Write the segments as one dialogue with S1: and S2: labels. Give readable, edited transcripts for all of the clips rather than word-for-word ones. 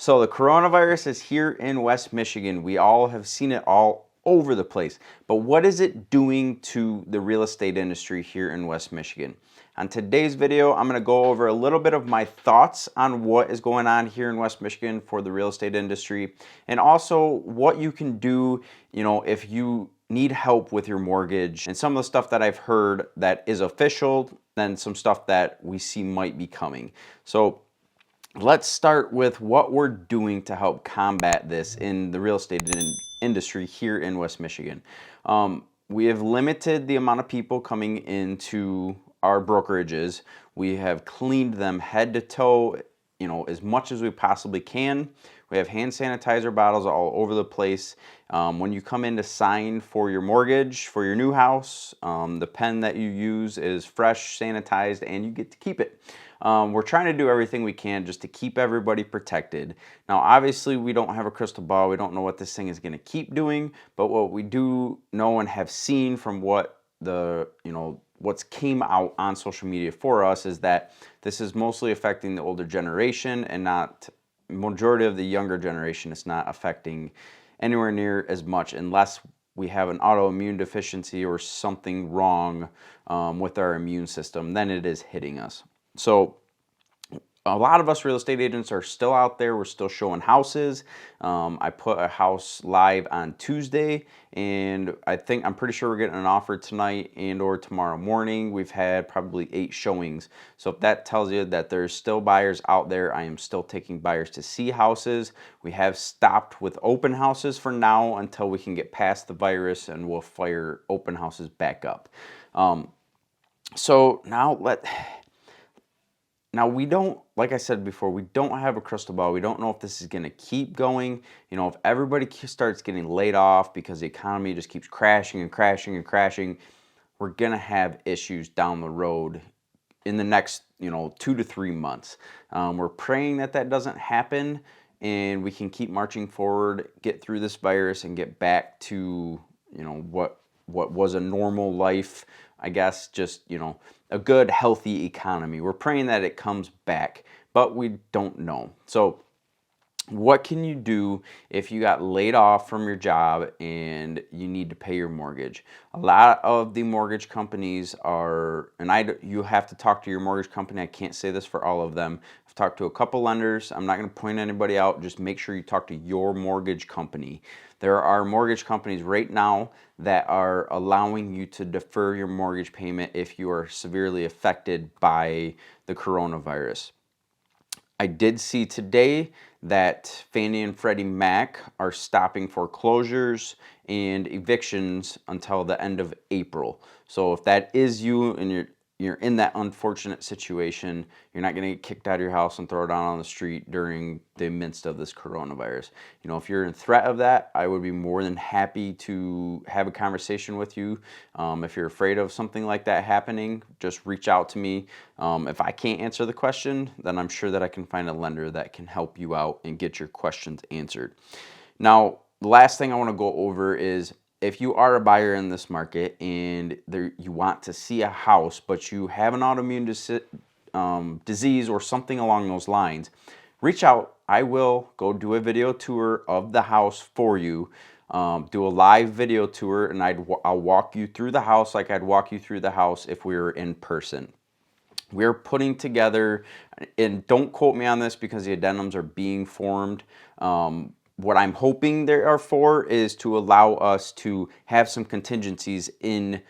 S1: So the coronavirus is here in West Michigan. We all have seen it all over the place. But what is it doing to the real estate industry here in West Michigan? On today's video, I'm going to go over a little bit of my thoughts on what is going on here in West Michigan for the real estate industry, and also what you can do, if you need help with your mortgage, and some of the stuff that I've heard that is official, then some stuff that we see might be coming. So let's start with what we're doing to help combat this in the real estate industry here in West Michigan. We have limited the amount of people coming into our brokerages. We have cleaned them head to toe, as much as we possibly can. We have hand sanitizer bottles all over the place. When you come in to sign for your mortgage for your new house, the pen that you use is fresh, sanitized, and you get to keep it. We're trying to do everything we can just to keep everybody protected. Now, obviously, we don't have a crystal ball. We don't know what this thing is going to keep doing, but what we do know and have seen from what what's came out on social media for us is that this is mostly affecting the older generation and not majority of the younger generation. It's not affecting anywhere near as much unless we have an autoimmune deficiency or something wrong with our immune system, then it is hitting us. So a lot of us real estate agents are still out there. We're still showing houses. I put a house live on Tuesday, and I'm pretty sure we're getting an offer tonight and or tomorrow morning. We've had probably 8 showings. So if that tells you that there's still buyers out there, I am still taking buyers to see houses. We have stopped with open houses for now until we can get past the virus, and we'll fire open houses back up. So now we don't, like I said before, we don't have a crystal ball. We don't know if this is going to keep going. If everybody starts getting laid off because the economy just keeps crashing and crashing and crashing, we're going to have issues down the road in the next, 2 to 3 months. We're praying that that doesn't happen and we can keep marching forward, get through this virus and get back to, what was a normal life, I guess, just, a good, healthy economy. We're praying that it comes back, but we don't know. So what can you do if you got laid off from your job and you need to pay your mortgage? A lot of the mortgage companies you have to talk to your mortgage company. I can't say this for all of them. I've talked to a couple lenders. I'm not going to point anybody out. Just make sure you talk to your mortgage company. There are mortgage companies right now that are allowing you to defer your mortgage payment if you are severely affected by the coronavirus. I did see today that Fannie and Freddie Mac are stopping foreclosures and evictions until the end of April. So if that is you and you're in that unfortunate situation, you're not going to get kicked out of your house and throw it out on the street during the midst of this coronavirus. If you're in threat of that, I would be more than happy to have a conversation with you. If you're afraid of something like that happening, just reach out to me. If I can't answer the question, then I'm sure that I can find a lender that can help you out and get your questions answered. Now, the last thing I want to go over is, if you are a buyer in this market and you want to see a house, but you have an autoimmune disease or something along those lines, reach out. I will go do a video tour of the house for you, do a live video tour, and I'll walk you through the house like I'd walk you through the house if we were in person. We're putting together, and don't quote me on this because the addendums are being formed. What I'm hoping they are for is to allow us to have some contingencies in,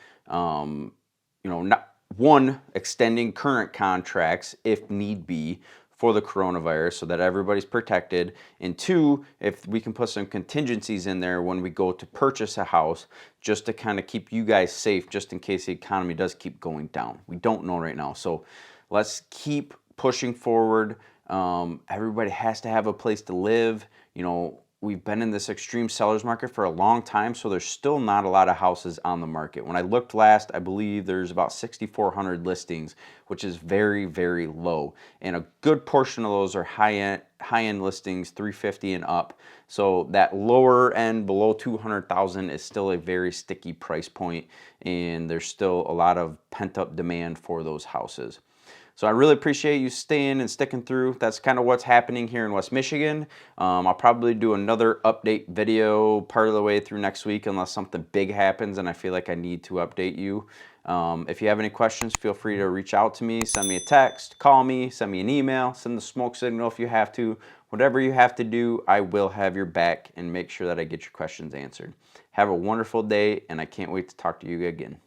S1: extending current contracts if need be for the coronavirus so that everybody's protected. And 2, if we can put some contingencies in there when we go to purchase a house, just to kind of keep you guys safe, just in case the economy does keep going down. We don't know right now. So let's keep pushing forward. Everybody has to have a place to live. We've been in this extreme seller's market for a long time, so there's still not a lot of houses on the market. When I looked last, I believe there's about 6,400 listings, which is very, very low. And a good portion of those are high-end listings, 350 and up. So that lower end, below 200,000, is still a very sticky price point, and there's still a lot of pent-up demand for those houses. So I really appreciate you staying and sticking through. That's kind of what's happening here in West Michigan. I'll probably do another update video part of the way through next week unless something big happens and I feel like I need to update you. If you have any questions, feel free to reach out to me, send me a text, call me, send me an email, send the smoke signal if you have to. Whatever you have to do, I will have your back and make sure that I get your questions answered. Have a wonderful day, and I can't wait to talk to you again.